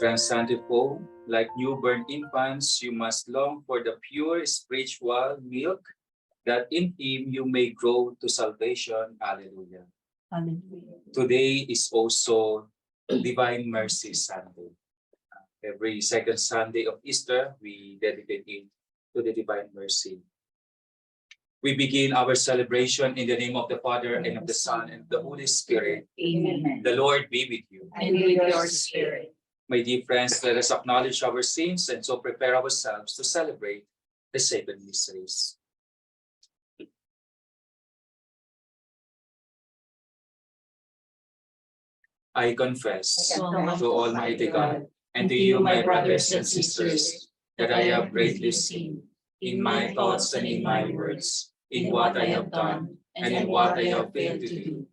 Transcendable, like newborn infants, you must long for the pure spiritual milk, that in Him you may grow to salvation. Alleluia. Hallelujah. Today is also Divine Mercy Sunday. Every second Sunday of Easter, we dedicate it to the Divine Mercy. We begin our celebration in the name of the Father, and of the Son, and of the Holy Spirit. Amen. The Lord be with you. And with your spirit. My dear friends, let us acknowledge our sins and so prepare ourselves to celebrate the seven mysteries. I confess to Almighty God and to you, my brothers and sisters, that I have greatly sinned in my thoughts and in my words, in what I have done and in what I have failed to do,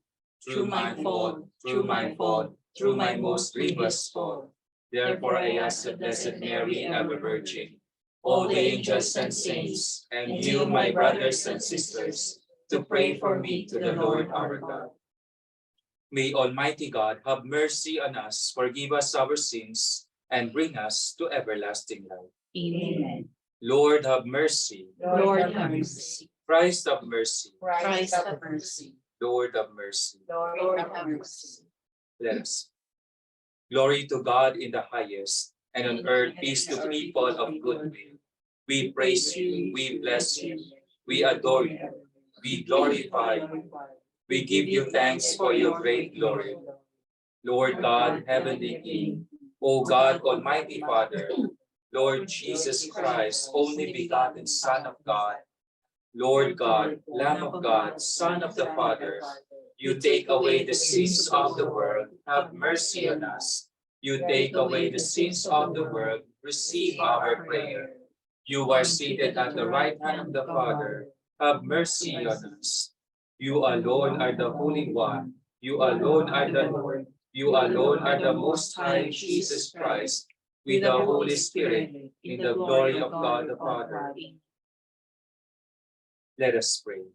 through my fault, through my most grievous fault. Therefore I ask the Blessed Mary, ever Virgin, all the angels and saints, and you, my brothers and sisters, to pray for me to the Lord our God. May Almighty God have mercy on us, forgive us our sins, and bring us to everlasting life. Amen. Lord have mercy. Lord have mercy. Christ have mercy. Christ have mercy. Lord have mercy. Lord have mercy. Let us. Glory to God in the highest, and on earth peace to people of good will. We praise you, we bless you, we adore you, we glorify you. We give you thanks for your great glory. Lord God, heavenly King, O God, Almighty Father, Lord Jesus Christ, only begotten Son of God, Lord God, Lamb of God, Son of the Father, you take away the sins of the world, have mercy on us. You take away the sins of the world, receive our prayer. You are seated at the right hand of the Father, have mercy on us. You alone are the Holy One, you alone are the Lord, you alone are the Most High Jesus Christ, with the Holy Spirit, in the glory of God the Father. Let us pray.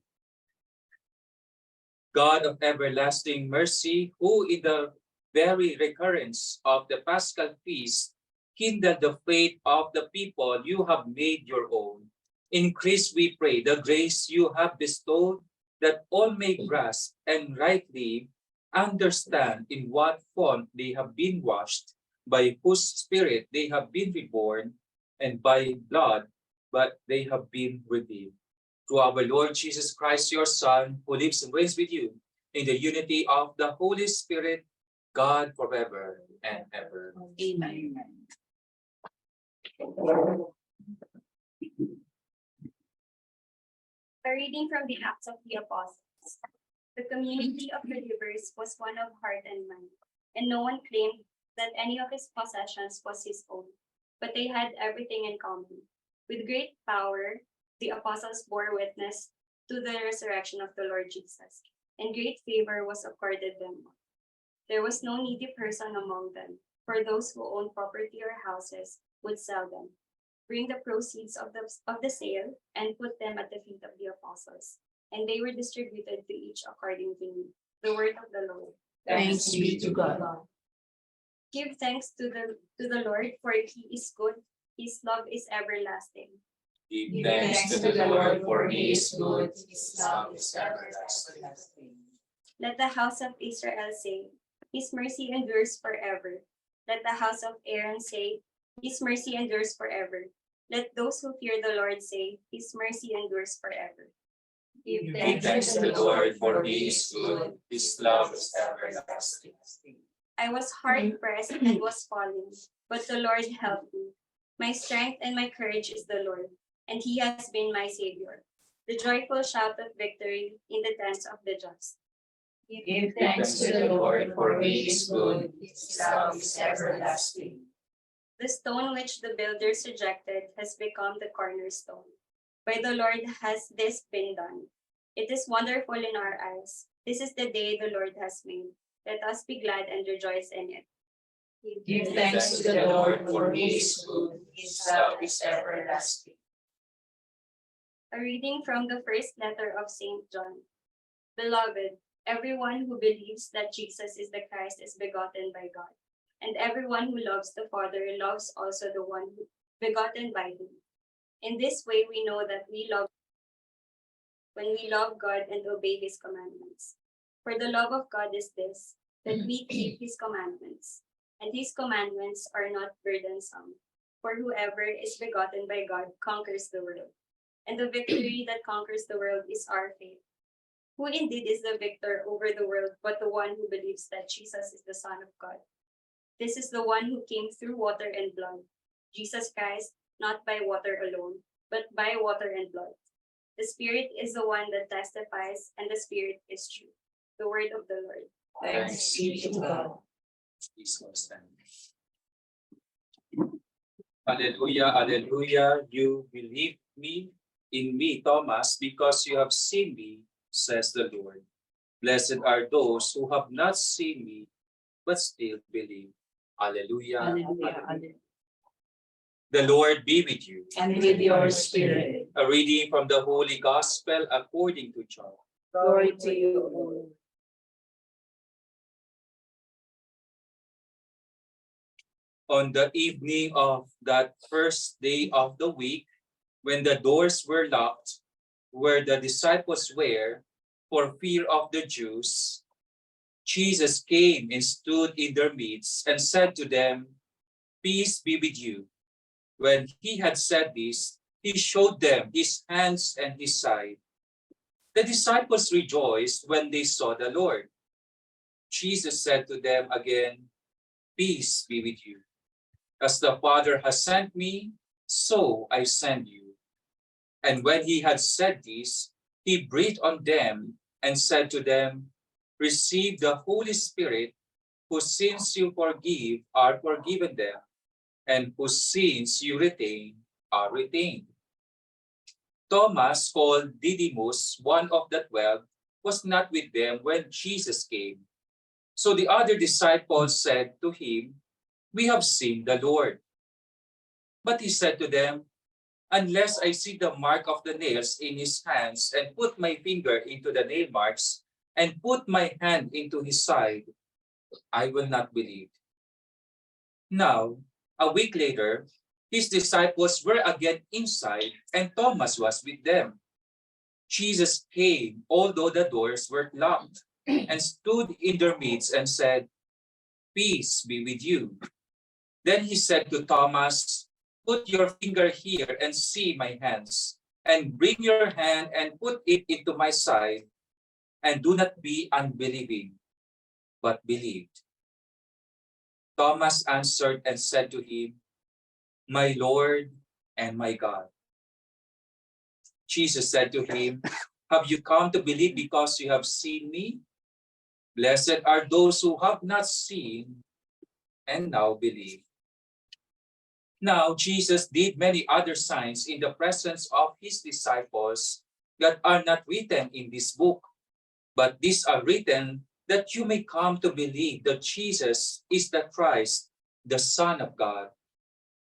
God of everlasting mercy, who in the very recurrence of the Paschal feast kindled the faith of the people you have made your own, increase, we pray, the grace you have bestowed, that all may grasp and rightly understand in what font they have been washed, by whose spirit they have been reborn, and by blood but they have been redeemed. Through our Lord Jesus Christ, your Son, who lives and reigns with you in the unity of the Holy Spirit, God forever and ever. Amen. A reading from the Acts of the Apostles. The community of believers was one of heart and mind, and no one claimed that any of his possessions was his own, but they had everything in common. With great power, the apostles bore witness to the resurrection of the Lord Jesus, and great favor was accorded them. There was no needy person among them, for those who owned property or houses would sell them, bring the proceeds of the sale, and put them at the feet of the apostles, and they were distributed to each according to need. The word of the Lord. Thanks be to God. Give thanks to the Lord, for he is good, his love is everlasting. Give thanks to the Lord, for he is good, his love is everlasting. Let the house of Israel say, his mercy endures forever. Let the house of Aaron say, his mercy endures forever. Let those who fear the Lord say, his mercy endures forever. Give Give thanks to the Lord, for he is good, his love is everlasting. I was hard pressed and was falling, but the Lord helped me. My strength and my courage is the Lord, and he has been my savior. The joyful shout of victory in the tents of the just. Give thanks to the Lord, for he is good, his love is everlasting. The stone which the builders rejected has become the cornerstone. By the Lord has this been done. It is wonderful in our eyes. This is the day the Lord has made. Let us be glad and rejoice in it. Give thanks to the Lord, for he is good, his love is everlasting. A reading from the first letter of Saint John. Beloved, everyone who believes that Jesus is the Christ is begotten by God. And everyone who loves the Father loves also the one who begotten by him. In this way we know that we love when we love God and obey his commandments. For the love of God is this, that we keep his commandments. And his commandments are not burdensome. For whoever is begotten by God conquers the world. And the victory that conquers the world is our faith. Who indeed is the victor over the world but the one who believes that Jesus is the Son of God? This is the one who came through water and blood, Jesus Christ, not by water alone, but by water and blood. The Spirit is the one that testifies, and the Spirit is true. The word of the Lord. Thanks be to God. Please go stand. Hallelujah, hallelujah. You believe me in me, Thomas, because you have seen me, says the Lord. Blessed are those who have not seen me, but still believe. Hallelujah. Hallelujah. Hallelujah. The Lord be with you. And with your spirit. A reading from the Holy Gospel according to John. Glory to you, O Lord. On the evening of that first day of the week, when the doors were locked, where the disciples were, for fear of the Jews, Jesus came and stood in their midst and said to them, "Peace be with you." When he had said this, he showed them his hands and his side. The disciples rejoiced when they saw the Lord. Jesus said to them again, "Peace be with you. As the Father has sent me, so I send you." And when he had said this, he breathed on them and said to them, "Receive the Holy Spirit, whose sins you forgive are forgiven them, and whose sins you retain are retained." Thomas, called Didymus, one of the 12, was not with them when Jesus came. So the other disciples said to him, "We have seen the Lord." But he said to them, "Unless I see the mark of the nails in his hands, and put my finger into the nail marks, and put my hand into his side, I will not believe." Now, a week later, his disciples were again inside, and Thomas was with them. Jesus came, although the doors were locked, and stood in their midst and said, "Peace be with you." Then he said to Thomas, "Put your finger here and see my hands, and bring your hand and put it into my side, and do not be unbelieving, but believed." Thomas answered and said to him, "My Lord and my God." Jesus said to him, "Have you come to believe because you have seen me? Blessed are those who have not seen and now believe." Now Jesus did many other signs in the presence of his disciples that are not written in this book, but these are written that you may come to believe that Jesus is the Christ, the Son of God,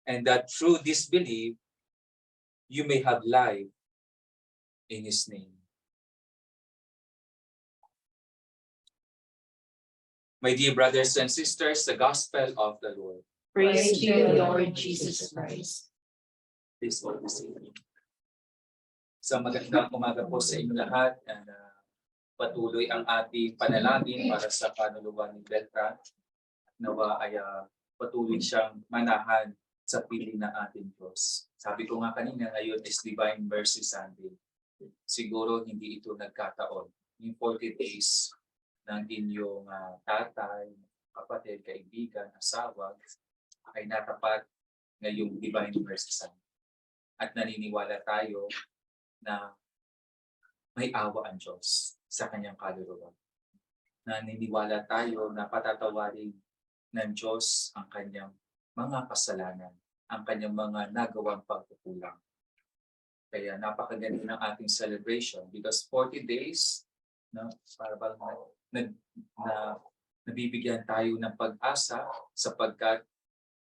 and that through this belief you may have life in his name. My dear brothers and sisters, the gospel of the Lord. Praise to you, Lord Jesus Christ. Please hold the seat. Sa magandang umaga po sa inyo lahat. And, patuloy ang ating panalangin para sa panuluan ni Beltran. Nawa ay patuloy siyang manahan sa piling ng ating Diyos. Sabi ko nga kanina, ngayon is Divine Mercy Sunday. Siguro hindi ito nagkataon. Yung 40 days ng inyong tatay, kapatid, kaibigan, asawa, ay natapat ngayong Divine Mercy Sunday. At naniniwala tayo na may awa ang Diyos sa kanyang kaluluwa. Naniniwala tayo na patatawarin ng Diyos ang kanyang mga kasalanan, ang kanyang mga nagawang pagkukulang. Kaya napakaganda ng ating celebration because 40 days, no, para bang nabibigyan tayo ng pag-asa sapagkat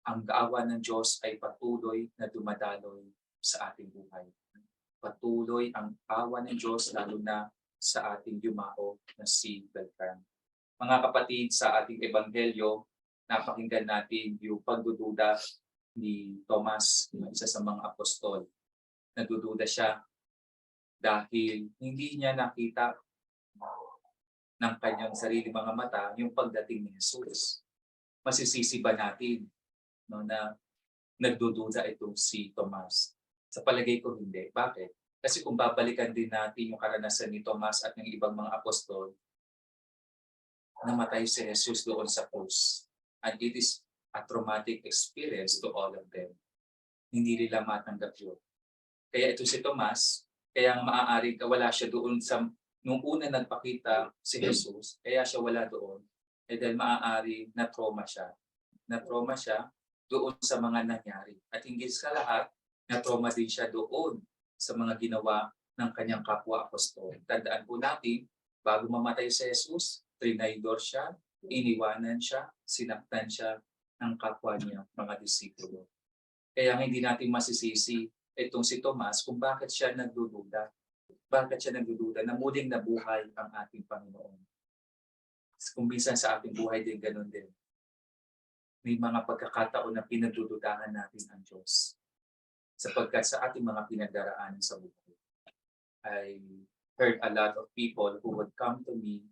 ang awa ng Diyos ay patuloy na dumadaloy sa ating buhay. Patuloy ang awa ng Diyos lalo na sa ating yumao na si Beltran. Mga kapatid, sa ating ebanghelyo, napakinggan natin yung pagdududa ni Tomas, isa sa mga apostol. Nagdududa siya dahil hindi niya nakita ng kanyang sarili mga mata yung pagdating ni Jesus. Masisisi ba natin, no, na nagdududa itong si Tomas? Sa palagay ko hindi. Bakit? Kasi kung babalikan din natin yung karanasan ni Tomas at ng ibang mga apostol, namatay si Jesus doon sa krus. And it is a traumatic experience to all of them. Hindi nila matanggap yun. Kaya ito si Tomas, kaya maaari wala siya doon sa nung una nagpakita si Jesus, kaya siya wala doon. Dahil maaari na trauma siya. Na trauma siya doon sa mga nangyari. At hingit sa lahat, na trauma din siya doon sa mga ginawa ng kanyang kapwa apostol. Tandaan po natin, bago mamatay si Jesus, trinaydor siya, iniwanan siya, sinaktan siya ng kapwa niya, mga disipulo. Kaya hindi natin masisisi itong si Tomas kung bakit siya nagdududa. Bakit siya nagdududa na muling nabuhay ang ating Panginoon. Kung minsan sa ating buhay din, ganun din. May mga pagkakataon na pinagdududahan natin ang Diyos. Sapagkat sa ating mga pinagdaraanan sa buhay, I heard a lot of people who would come to me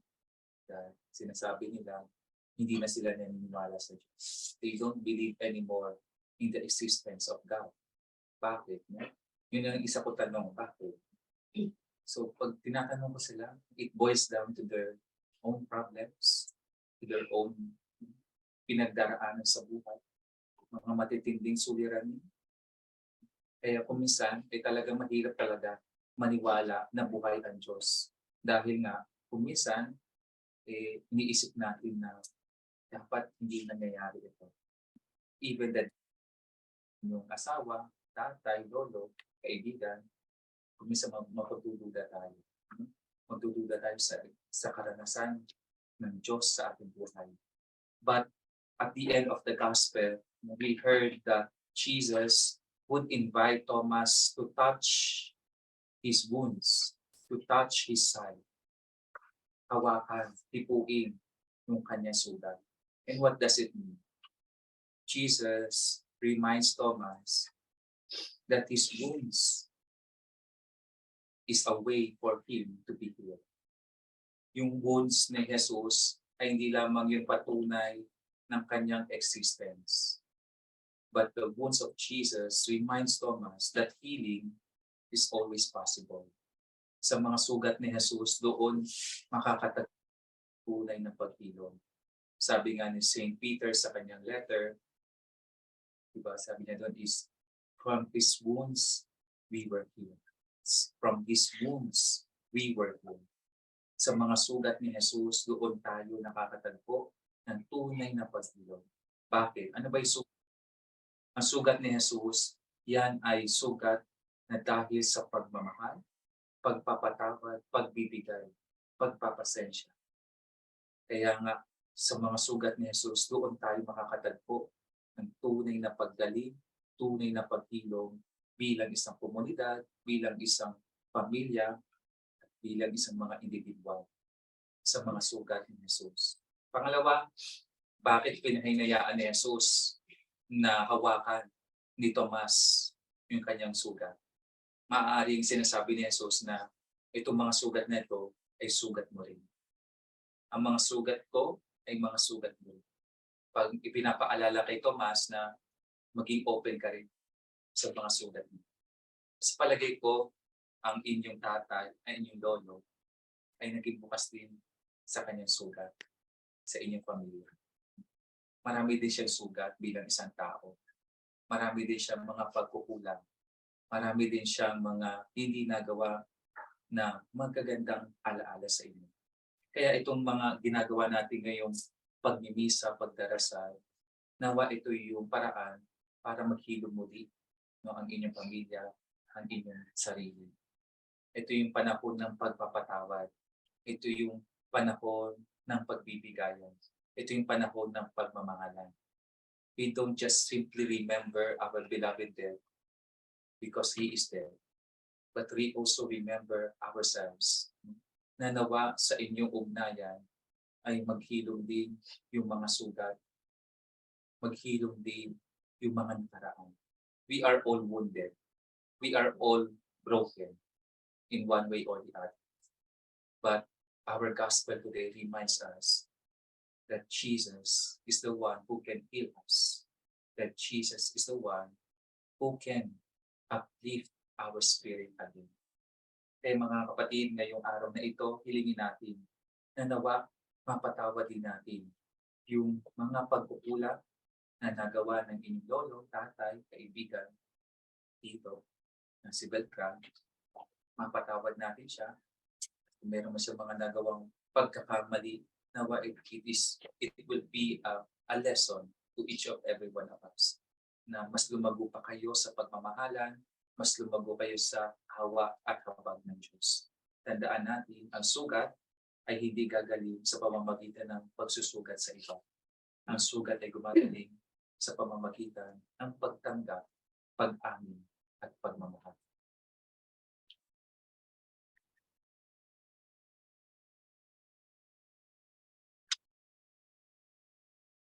that sinasabi nila, hindi na sila naniniwala sa Diyos. They don't believe anymore in the existence of God. Bakit? No? Yun ang isa ko tanong, bakit? So pag tinatanong ko sila, it boils down to their own problems, to their own pinagdaraanan sa buhay, mga matitinding suliranin. Kaya kung minsan, ay talagang mahirap talaga maniwala na buhay ang Diyos. Dahil nga, kung minsan, iniisip natin na dapat hindi nangyayari ito. Even that yung asawa, tatay, lolo, kaibigan, kung minsan magdududa tayo. Magdududa tayo sa karanasan ng Diyos sa ating buhay. But at the end of the gospel, we heard that Jesus would invite Thomas to touch his wounds, to touch his side. Hawakan, tipuin yung kanyang sugat. And what does it mean? Jesus reminds Thomas that his wounds is a way for him to be healed. Yung wounds ni Jesus ay hindi lamang yung patunay ng kanyang existence. But the wounds of Jesus reminds Thomas that healing is always possible. Sa mga sugat ni Jesus, doon makakatatunay ng paghilom. Sabi nga ni St. Peter sa kanyang letter, diba, sabi niya doon is, from his wounds, we were healed. From his wounds, we were healed. Sa mga sugat ni Jesus, doon tayo nakakatagpo ng tunay na paghilom. Bakit? Ano ba yung sugat? Ang sugat ni Jesus, yan ay sugat na dahil sa pagmamahal, pagpapatawad, pagbibigay, pagpapasensya. Kaya nga, sa mga sugat ni Jesus, doon tayo makakatagpo ng tunay na paggaling, tunay na paghilom bilang isang komunidad, bilang isang pamilya, at bilang isang mga individual sa mga sugat ni Jesus. Pangalawa, bakit pinahinayaan ni Jesus na hawakan ni Tomas yung kanyang sugat? maaaring sinasabi ni Jesus na itong mga sugat na ito ay sugat mo rin. Ang mga sugat ko ay mga sugat mo. Pag ipinapaalala kay Tomas na maging open ka rin sa mga sugat mo. Sa palagay ko, ang inyong tatay, ay inyong lolo, ay naging bukas din sa kanyang sugat sa inyong pamilya. Marami din siyang sugat bilang isang tao. Marami din siyang mga pagkukulang. Marami din siyang mga hindi nagawa na magagandang alaala sa inyo. Kaya itong mga ginagawa natin ngayong pagmimisa, pagdarasal, nawa ito yung paraan para maghilom muli ang inyong pamilya, ang inyong sarili. Ito yung panahon ng pagpapatawad. Ito yung panahon ng pagbibigayan. Ito yung panahon ng pagmamahalan. We don't just simply remember our beloved dead because He is dead, but we also remember ourselves na nawa sa inyong ugnayan ay maghilom din yung mga sugat, maghilom din yung mga nakaraan. We are all wounded. We are all broken in one way or the other. But our gospel today reminds us that Jesus is the one who can heal us, that Jesus is the one who can uplift our spirit again. Kaya mga kapatid, ngayong araw na ito, hilingin natin na nawa mapatawad din natin yung mga pagkukulang na nagawa ng inyong lolo, tatay, kaibigan, tito, na si Beltran. Mapatawad natin siya. Kung meron man siya mga nagawang pagkakamali, nawa it will be a lesson to each of every one of us. Na mas lumago pa kayo sa pagmamahalan, mas lumago kayo sa hawa at habag ng Diyos. Tandaan natin, ang sugat ay hindi gagaling sa pamamagitan ng pagsusugat sa iba. Ang sugat ay gumagaling sa pamamagitan ng pagtanggap, pag-amin, at pagmamahal.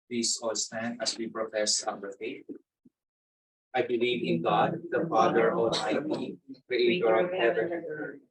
Please all stand as we profess our faith. I believe in God, the Father Almighty, Creator of heaven and earth.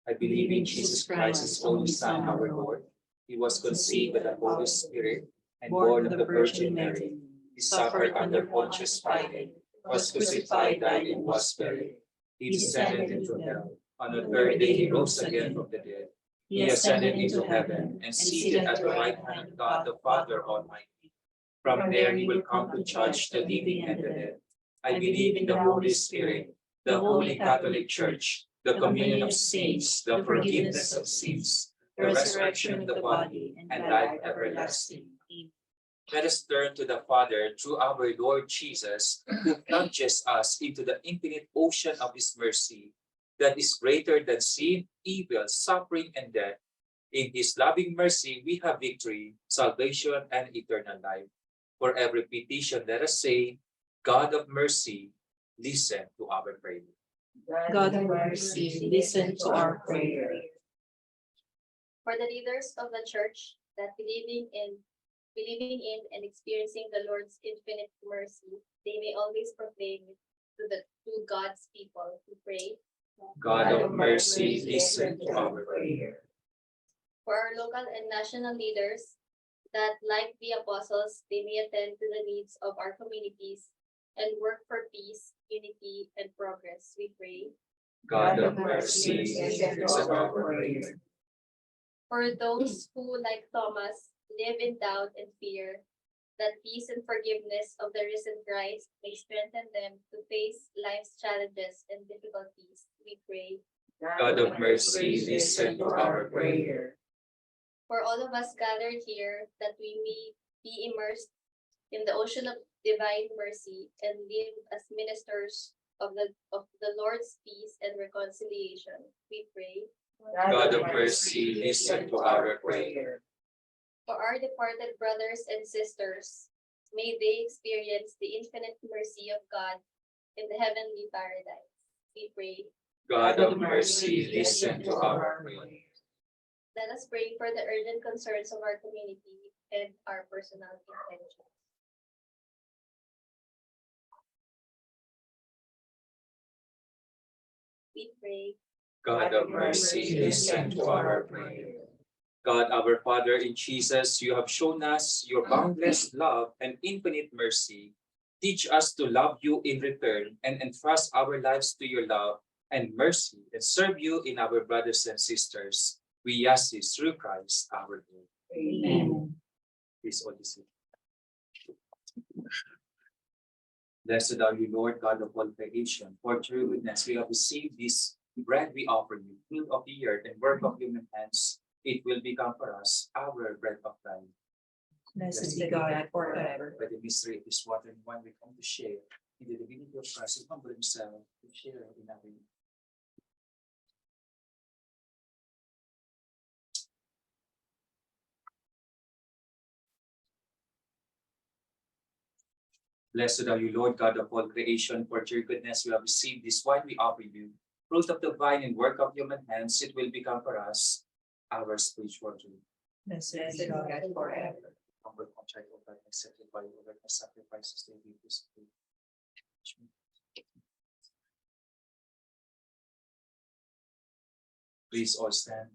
I believe in Jesus Christ, His only Son, our Lord. He was conceived by the Holy Spirit and born of the Virgin Mary. He suffered under Pontius Pilate, was crucified, died, and was buried. He descended into hell. On the third day He rose again from the dead. He ascended into heaven and seated at the right hand of God the Father Almighty. From there He will come to judge the living and the dead. I believe in the Holy Spirit, the Holy Catholic Church, the communion of saints, the forgiveness of sins, the resurrection of the body, and life everlasting. Let us turn to the Father through our Lord Jesus, who plunges us into the infinite ocean of His mercy that is greater than sin, evil, suffering, and death. In His loving mercy, we have victory, salvation, and eternal life. For every petition, let us say, God of mercy, listen to our prayer. God of mercy, listen to our prayer. For the leaders of the church that believing in and experiencing the Lord's infinite mercy, they may always proclaim to God's people who pray. God of mercy, listen to our prayer. For our local and national leaders, that like the apostles, they may attend to the needs of our communities and work for peace, unity, and progress, we pray. God of mercy, listen to our prayer. For those who, like Thomas, live in doubt and fear, that peace and forgiveness of the risen Christ may strengthen them to face life's challenges and difficulties, we pray. God of mercy, listen to our prayer. For all of us gathered here, that we may be immersed in the ocean of divine mercy and live as ministers of the Lord's peace and reconciliation, we pray. God of mercy, listen to our prayer. For our departed brothers and sisters, may they experience the infinite mercy of God in the heavenly paradise, we pray. God of mercy, listen to our prayer. Let us pray for the urgent concerns of our community and our personal intentions. we pray. God of mercy, listen to our prayer. God, our Father in Jesus, you have shown us your boundless love and infinite mercy. Teach us to love you in return and entrust our lives to your love and mercy and serve you in our brothers and sisters. We ask this through Christ our Lord. Amen. Please all be seated. Blessed are you, Lord God of all creation. For through goodness we have received this bread we offer you, fruit of the earth and work of human hands. It will become for us our bread of life. Blessed be God forever. By the mystery of this water and wine we come to share in the divinity of Christ, who humbled himself to share in our need. Blessed are you, Lord God of all creation, for your goodness we have received this wine we offer you, fruit of the vine and work of human hands. It will become for us our spiritual drink. Blessed be God forever. Humble contrite, O God, accepted by you, let the sacrifices they give this food. Please all stand.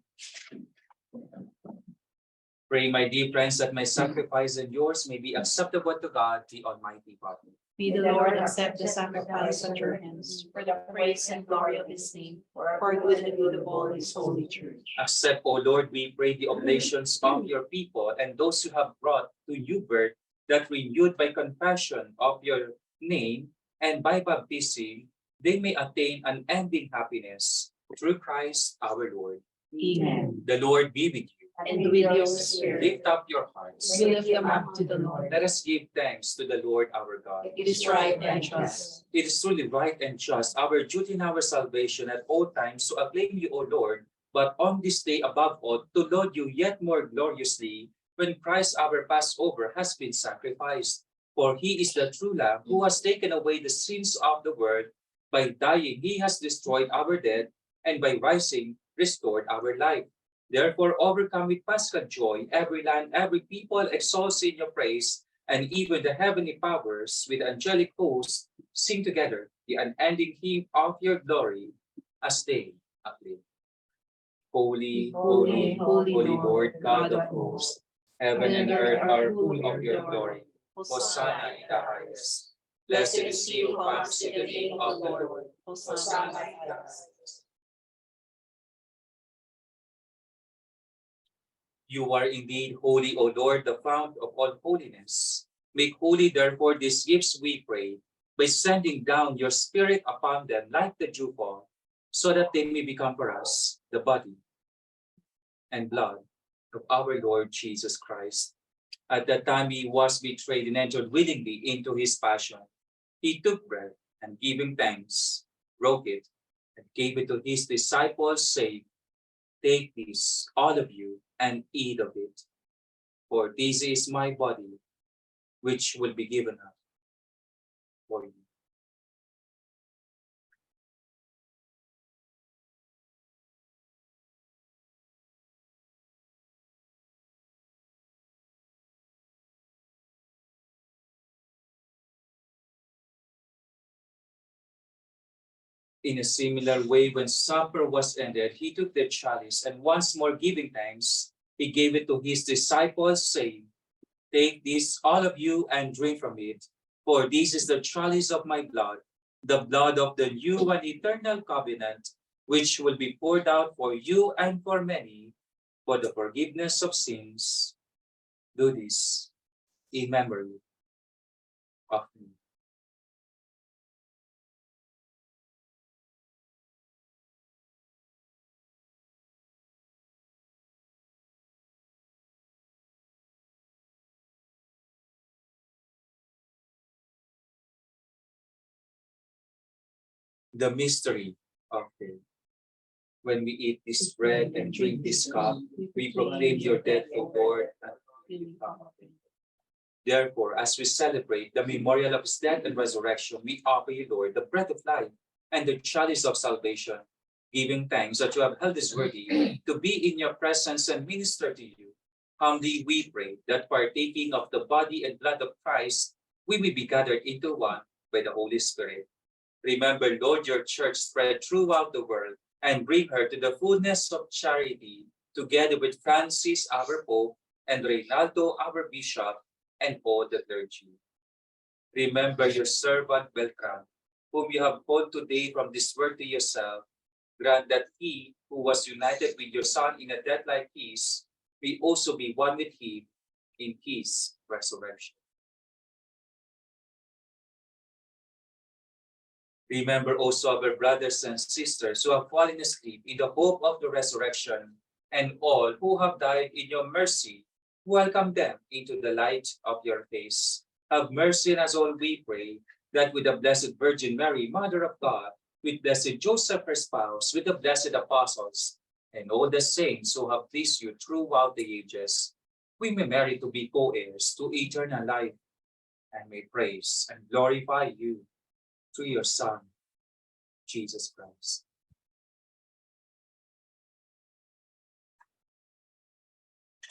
Pray, my dear friends, that my sacrifice and yours may be acceptable to God, the Almighty Father. May the Lord accept the sacrifice at your hands for the praise and glory of his name, for good and good of all his holy church. Accept, O Lord, we pray, the oblations of your people and those who have brought to you birth, that renewed by confession of your name and by baptism, they may attain unending happiness through Christ our Lord. Amen. The Lord be with you. And with your spirit, Lift up your hearts. we lift them up to the Lord. Let us give thanks to the Lord our God. It is right and just. It is truly right and just, our duty and our salvation at all times to acclaim you, O Lord, but on this day above all, to laud you yet more gloriously when Christ our Passover has been sacrificed. For he is the true Lamb who has taken away the sins of the world. By dying, he has destroyed our death, and by rising, restored our life. Therefore, overcome with Paschal joy, every land, every people exalts in your praise, and even the heavenly powers with angelic hosts sing together the unending hymn of your glory as they acclaim. Holy, holy, holy Lord, God of hosts, heaven and earth are full of your glory. Hosanna in the highest. Blessed is he who comes in the name of the Lord. Hosanna in the highest. You are indeed holy, O Lord, the fount of all holiness. Make holy, therefore, these gifts, we pray, by sending down your Spirit upon them like the dewfall, so that they may become for us the body and blood of our Lord Jesus Christ. At that time he was betrayed and entered willingly into his passion. He took bread and giving thanks, broke it, and gave it to his disciples, saying, "Take this, all of you, and eat of it. For this is my body, which will be given up for you." In a similar way, when supper was ended, he took the chalice, and once more giving thanks, he gave it to his disciples, saying, "Take this, all of you, and drink from it. For this is the chalice of my blood, the blood of the new and eternal covenant, which will be poured out for you and for many for the forgiveness of sins. Do this in memory of me." The mystery of faith. When we eat this bread and drink this cup, we proclaim your death, O Lord, until you come again. Therefore, as we celebrate the memorial of his death and resurrection, we offer you, Lord, the bread of life and the chalice of salvation, giving thanks that you have held us worthy to be in your presence and minister to you. Humbly we pray that partaking of the body and blood of Christ, we may be gathered into one by the Holy Spirit. Remember, Lord, your church spread throughout the world and bring her to the fullness of charity, together with Francis, our Pope, and Reynaldo, our Bishop, and all the clergy. Remember your servant Beltran, whom you have called today from this world to yourself. Grant that he, who was united with your Son in a death like his, may also be one with him in his resurrection. Remember also our brothers and sisters who have fallen asleep in the hope of the resurrection, and all who have died in your mercy. Welcome them into the light of your face. Have mercy on us all, we pray, that with the Blessed Virgin Mary, Mother of God, with Blessed Joseph, her spouse, with the blessed apostles, and all the saints who have pleased you throughout the ages, we may merit to be co-heirs to eternal life, and may praise and glorify you through your Son, Jesus Christ.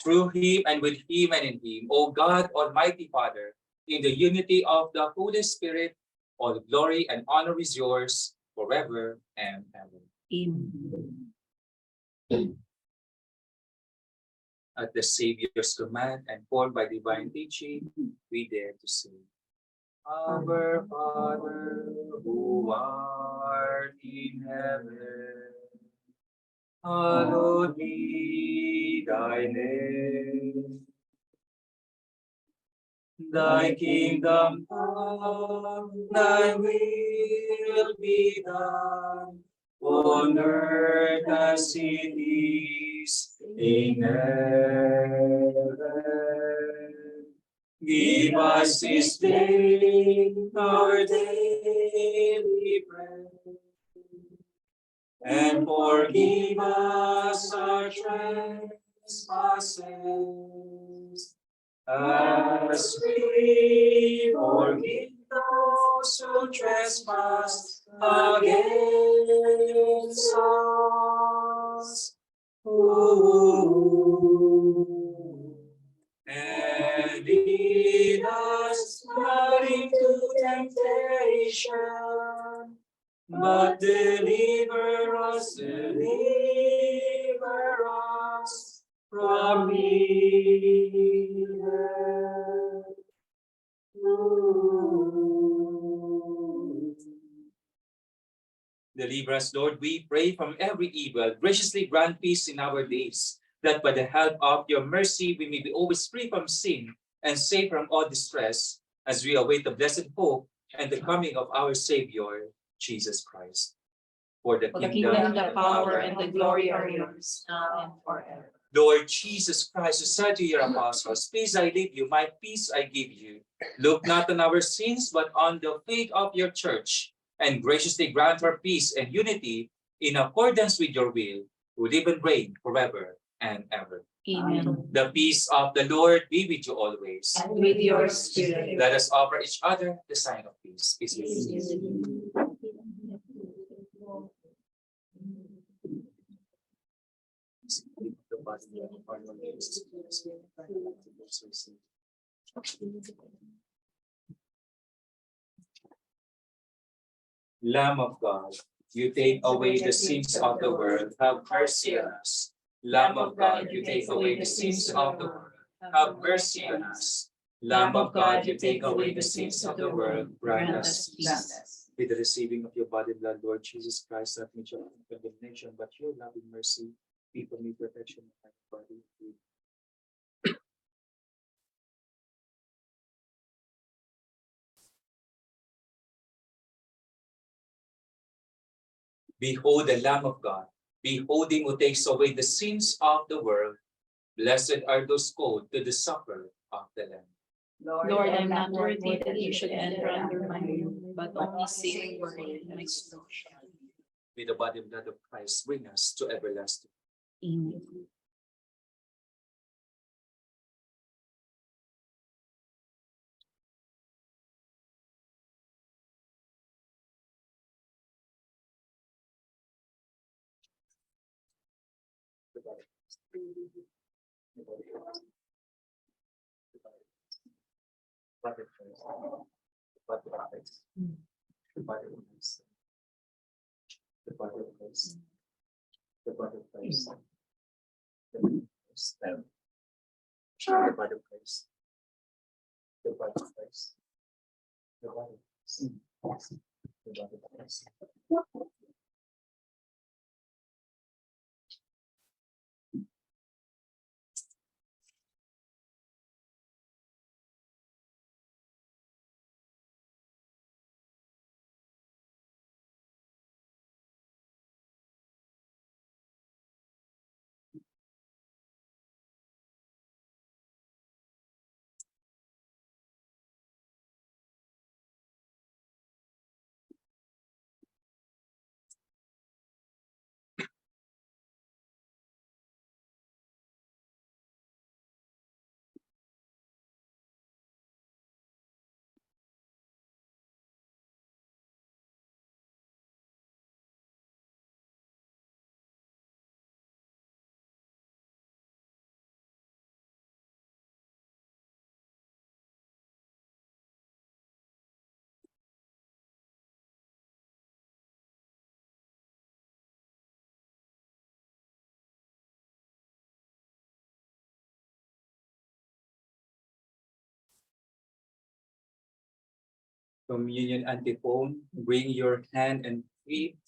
Through him and with him and in him, O God, Almighty Father, in the unity of the Holy Spirit, all glory and honor is yours forever and ever. Amen. At the Savior's command and formed by divine teaching, we dare to say, Our Father, who art in heaven, hallowed be thy name. Thy kingdom come, thy will be done, on earth as it is in heaven. Give us this day our daily bread, and forgive us our trespasses, as we forgive those who trespass against us. And lead us not into temptation, but deliver us from evil. Deliver us, Lord, we pray, from every evil. Graciously grant peace in our days, that by the help of your mercy we may be always free from sin and safe from all distress, as we await the blessed hope and the coming of our Savior, Jesus Christ. For the kingdom, The power, and the glory are yours, now and forever. Lord Jesus Christ, who said to your apostles, Peace I leave you, my peace I give you. Look not on our sins, but on the faith of your church, and graciously grant her peace and unity in accordance with your will, who live and reign forever and ever. Amen. The peace of the Lord be with you always. And with your spirit. Let us offer each other the sign of peace. Peace be with you. Lamb of God, you take away the sins of the world, have mercy on us. Lamb of God, you take away the sins of the world, have mercy on us. Lamb of God, you take away the sins of the world, grant us peace. With the receiving of your body and blood, Lord Jesus Christ, not me your condemnation, but your loving mercy, be for me protection of my body. Behold the Lamb of God. Behold him who takes away the sins of the world. Blessed are those called to the supper of the Lamb. Lord, I'm not worthy that you should enter under my roof, but only say the word and my soul shall live. With the body and blood of Christ, bring us to everlasting. Amen. The body of Christ. The body of Christ. The body of Christ. The body of Christ. The body of Christ. The body of Christ. The body of Christ. The body of Christ. Communion antiphon, bring your hand and feet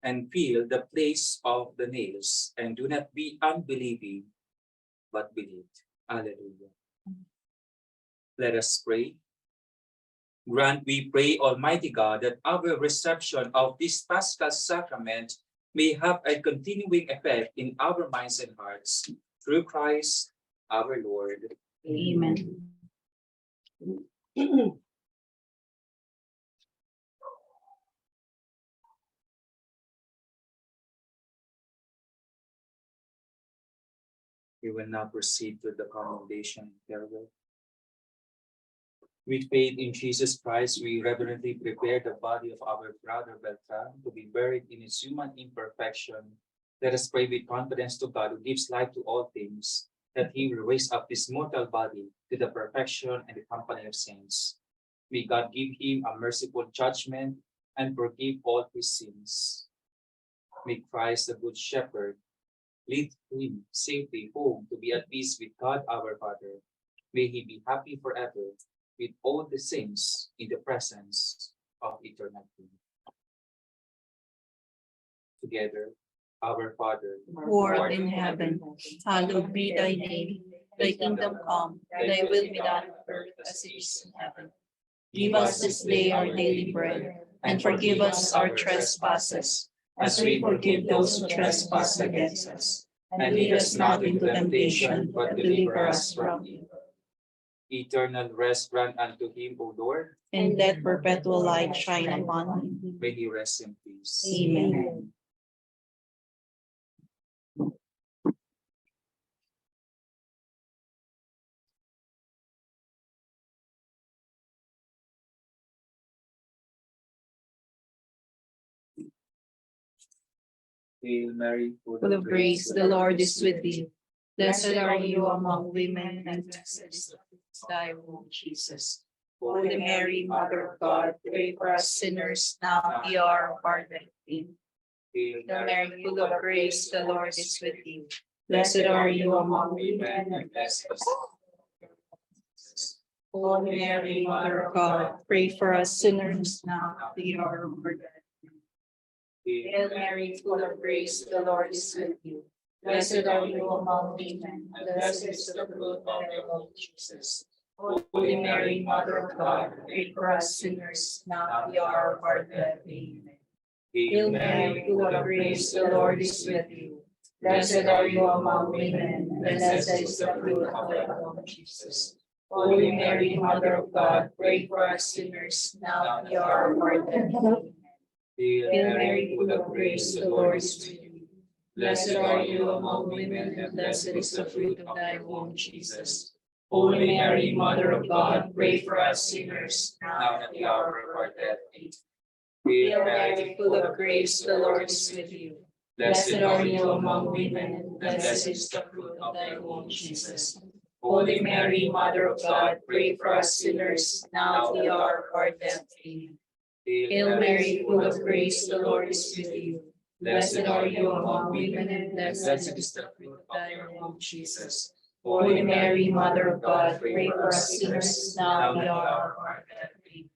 and feel the place of the nails, and do not be unbelieving, but believe. Alleluia. Let us pray. Grant, we pray, Almighty God, that our reception of this Paschal sacrament may have a continuing effect in our minds and hearts, through Christ our Lord. Amen. We will now proceed to the commendation farewell. With faith in Jesus Christ, we reverently prepare the body of our brother Beltran to be buried in his human imperfection. Let us pray with confidence to God, who gives life to all things, that he will raise up this mortal body to the perfection and the company of saints. May God give him a merciful judgment and forgive all his sins. May Christ, the Good Shepherd, lead him safely home to be at peace with God our Father. May he be happy forever with all the saints in the presence of eternity. Together, our Father, Who art in heaven, hallowed be thy name. Thy kingdom come, thy will be done on earth as it is in heaven. Give us this day our daily bread, and forgive us our trespasses, as we forgive those who trespass against us. And lead us not into temptation, but deliver us from evil. eternal rest grant unto him, O Lord. And let perpetual light shine upon him. May he rest in peace. Amen. Hail Mary, Full of grace, the Lord is with thee. Blessed are you among women, and blessed is thy womb, Jesus. Holy Mary, Mother of God, pray for us sinners now at the hour of our death. Amen. Hail Hail Mary, full of grace, the Lord is with you. Blessed are you among women, and blessed is Holy Mary, Mother of God, pray for us sinners now at the hour of our death. Hail Mary, full of grace, the Lord is with you. Blessed are you among women, and blessed is the fruit of thy womb, Jesus. Holy Mary, Mother of God, pray for us sinners now at the hour of our death. Amen. Hail Mary, full of grace, the Lord is with you. Blessed are you among women, and blessed is the fruit of thy womb, Jesus. Holy Mary, Mother of God, pray for us sinners now at the hour of our death. Amen. Hail Mary, full of grace, the Lord is with you. Blessed are you among women, and blessed is the fruit of thy womb, Jesus. Holy Mary, Mother of God, pray for us sinners now at the hour of our death. Amen. Hail Mary, full of grace, the Lord is with you. Blessed are you among women, and blessed is the fruit of thy womb, Jesus. Holy Mary, Mother of God, pray for us sinners now at the hour of our death. Amen. Hail Mary, full of grace, the Lord is with you. Blessed are you among women, and blessed is the fruit of your womb, Jesus. Holy Mary, Mother of God, pray for us sinners now and at the hour of our death. Amen.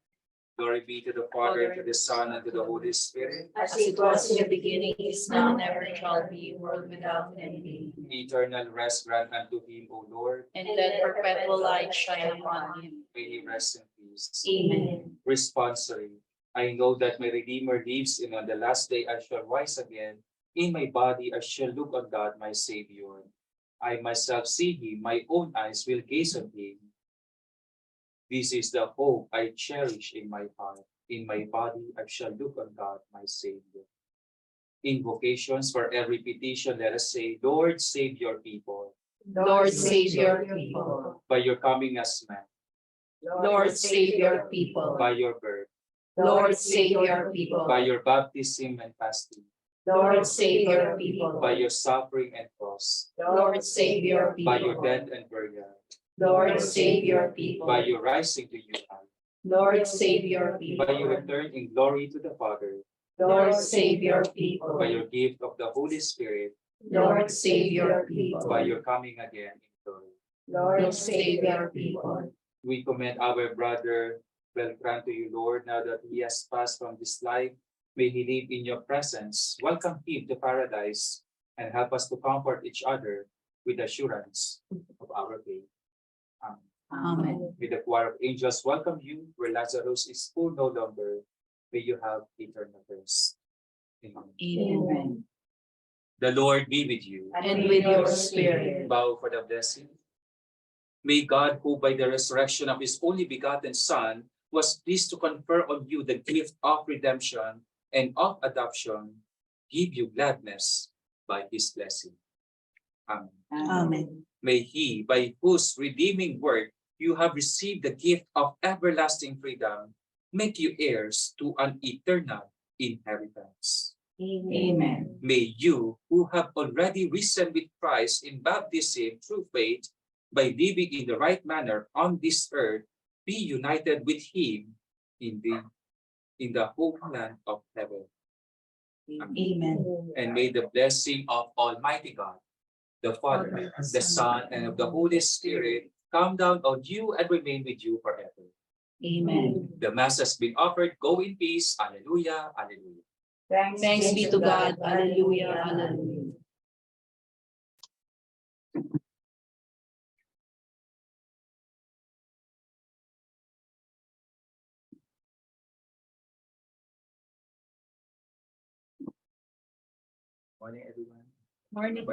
Glory be to the Father, and to the Son, and to the Holy Spirit. As it was in the beginning, is now, and ever shall be, world without end. Eternal rest grant unto him, O Lord. And let perpetual light shine upon him. May he rest in peace. Amen. Responsory. I know that my Redeemer lives, and on the last day I shall rise again. In my body I shall look on God, my Savior. I myself see him, my own eyes will gaze on him. This is the hope I cherish in my heart. In my body I shall look on God, my Savior. Invocations for every petition, let us say, Lord, save your people. Lord, save your people. By your coming as man, Lord, save your people. by your birth, Lord, save your people. by your baptism and fasting, Lord, save your people. by your suffering and cross, Lord, save your people. by your death and burial, Lord, save your people. by your rising to new life, Lord, save your people. by your return in glory to the Father, Lord, save your people. by your gift of the Holy Spirit, Lord, save your people. by your coming again in glory. Lord, save your people. We commend our brother Beltran to you, Lord, now that he has passed from this life. May he live in your presence. Welcome him to paradise and help us to comfort each other with assurance of our faith. Amen. Amen. May the choir of angels welcome you where Lazarus is full no longer. May you have eternal rest. Amen. Amen. The Lord be with you. And with your spirit. Bow for the blessing. May God, who by the resurrection of his only begotten Son was pleased to confer on you the gift of redemption and of adoption, give you gladness by his blessing. Amen. Amen. May he, by whose redeeming work you have received the gift of everlasting freedom, make you heirs to an eternal inheritance. Amen. May you, who have already risen with Christ in baptism through faith, by living in the right manner on this earth, be united with him in the homeland of heaven. Amen. And may the blessing of Almighty God, the Father, the Son, and of the Holy Spirit come down on you and remain with you forever. Amen. The Mass has been offered. Go in peace. Alleluia. Alleluia. Thanks be to God. Hallelujah. Hallelujah. Morning, everyone. Morning.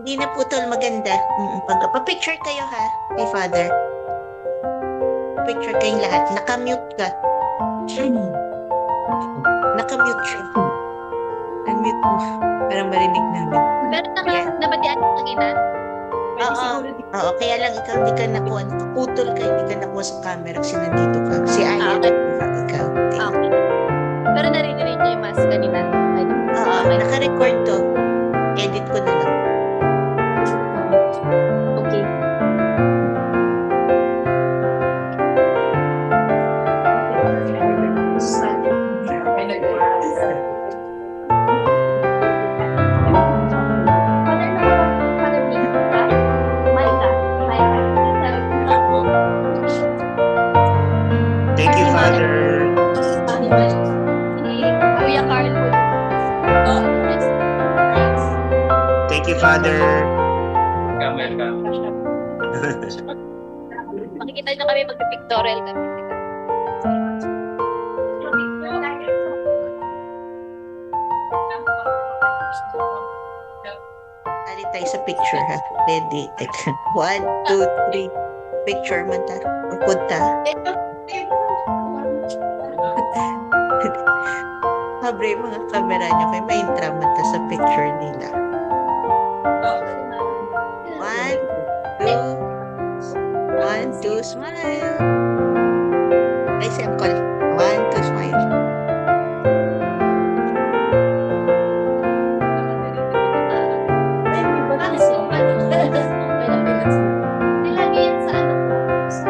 Hindi na putol, maganda. Pa-picture kayo ha, kay Father. Picture kayong lahat. Nakamute ka. Nakamute siya. Unmute mo. Parang marinig namin. Pero Yeah. nabatian ka kanina? Oo, kaya lang ikaw hindi ka nakuha. Nakaputol ka, hindi ka nakuha sa camera kasi nandito ka. Si Aya, Okay. ikaw. Okay. Pero naririnig niyo yung mas kanina? Oo, Okay. naka-record to. Edit ko na lang. Okay. Father Nick, Micah. Thank you, Father. Kuya Carl po. Thank you, Father. Welcome. Makikita niyo kami magpipictorial kami. Ali tayo sa picture ha. Ready. Teka. 1, 2, 3. Picture man ta. Punta. Habre yung mga camera nyo kayo. May intraman ta sa picture nila. 1, 2, smile. Ay, si Uncle. 1, 2, smile. Nilagay yan sa ano po? Sa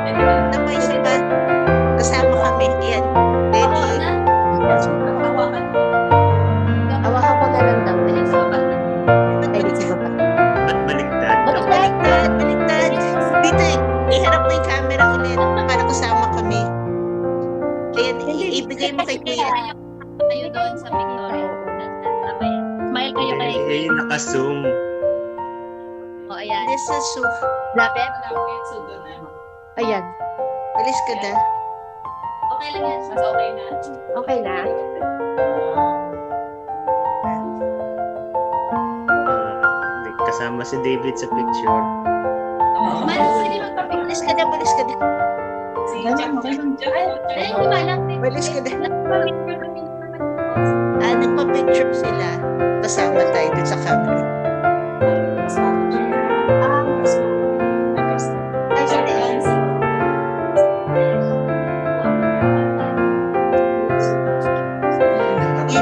Ito pa isa pa. Kasama kami. Yan. Ready? Hawakan ko na lang daw. Ay, di ba pa? Ba't baliktad? Baliktad, baliktad. Dito eh. Iharap mo yung camera ulit para kasama kami. Ayan, ibigay mo kay Kuya. Kayo doon sa pictorial. Smile kayo kay Eh, naka-zoom. O, ayan. This is so. Lapit? Ayan. Alis ka na. Okay lang yan. Mas okay na. Okay na. Kasama si David sa picture. Smile ko sila magpapictorial. Alis ka na, alis ka na. Ay, di ba lang? Alis ka na. Nagpapicture kami naman. Nagpa-picture sila. Kasama tayo dun sa camera.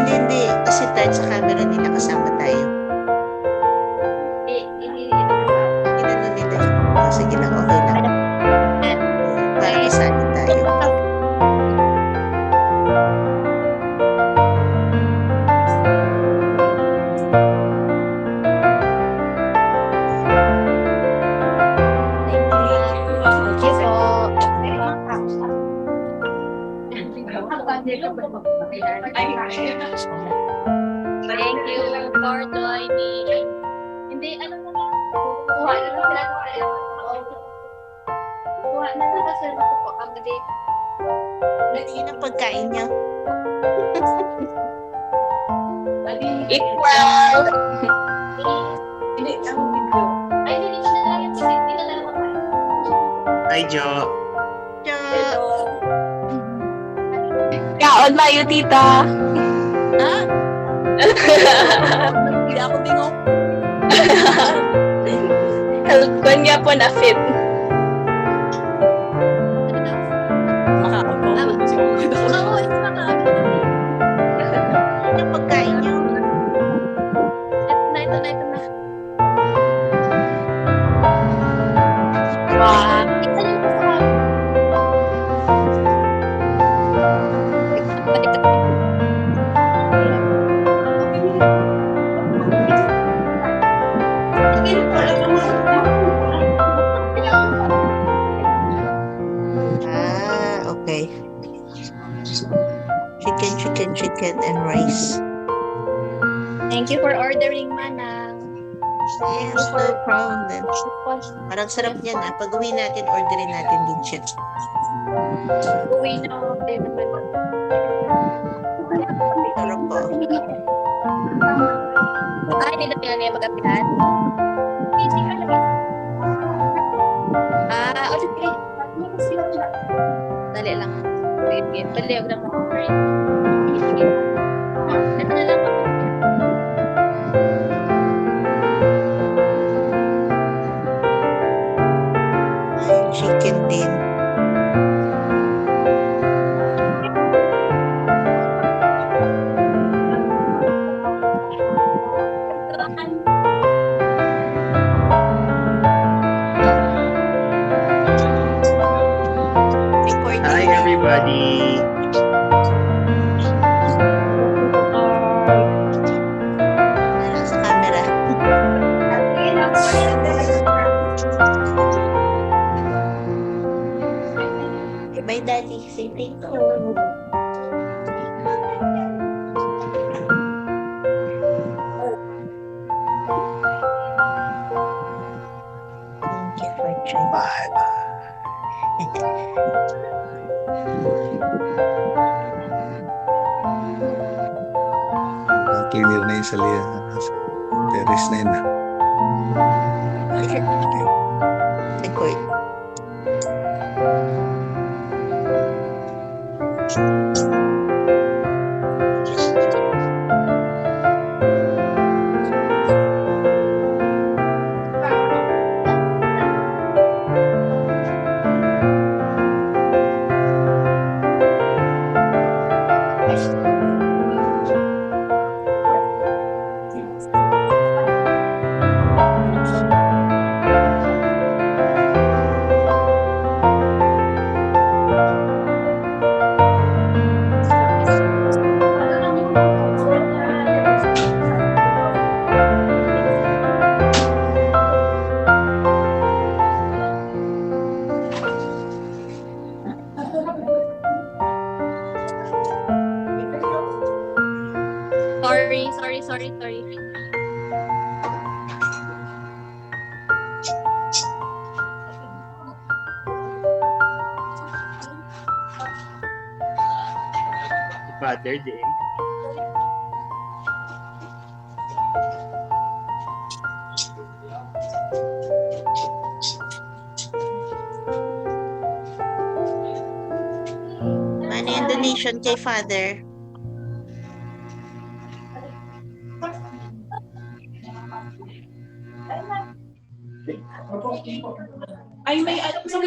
Hindi. Kasi tayo sa camera nila kasama tayo. Ginano nila. Sige lang, okay lang. Para kasali tayo. Thank you for joining. Hindi, ano na lang. Kuha na lang sila. Kuha na lang kasi ako po. Ang hindi. Yun ang pagkain niya. Equal. Ay, hindi dito na lang yan. Kasi dito na lang ako. Hi, Jo. Kaon layo, tita. Hindi ako bingong. Kung nga po na fit. Oo, it's makakabit kami. Yun ang pagkain niyo. Ito na. Wow. Isa lang po sa kami. Okay. Chicken and rice. Thank you for ordering, Manang. Yes, no problem. Parang sarap yan. Pag uwi natin, orderin natin din siya. Uwi na ako. Tayo naman. Sarap po. Hindi na pinanay mag-apihan. Okay. Dali lang. Sige. Paliyog lang ako. Sige. Ito na lang ako. Ay, chicken din. Recording. Hi, everybody. Wala sa camera. Okay, bye, Daddy. Say thank you. Thank you for joining. Clear na yung salihan. Terrace na yun. Record. Sorry. Father Day. Ano yung donation kay Father? Ay, may ano sa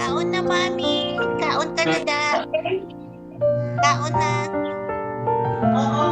Kaon na, mami. Kaon ka na, da. Kaon na. Oo.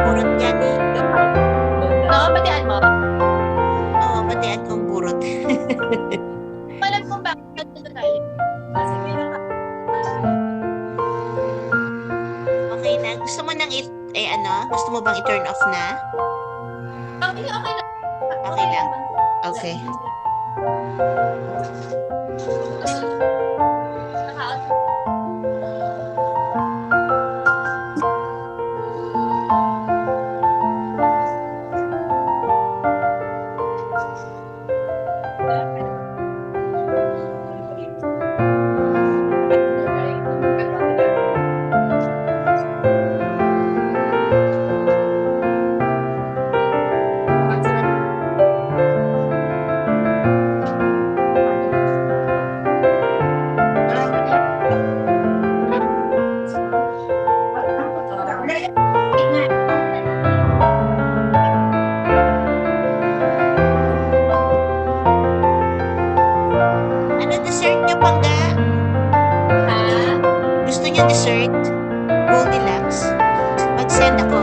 Burot yan eh. Nakabatian mo? Oo, batian kong burot. Palag mo ba? Nandito tayo. Okay na. Gusto mo nang gusto mo bang i-turn off na? Okay, okay lang. Okay lang. Okay. niyo dessert? Goldilocks? Mag-send ako.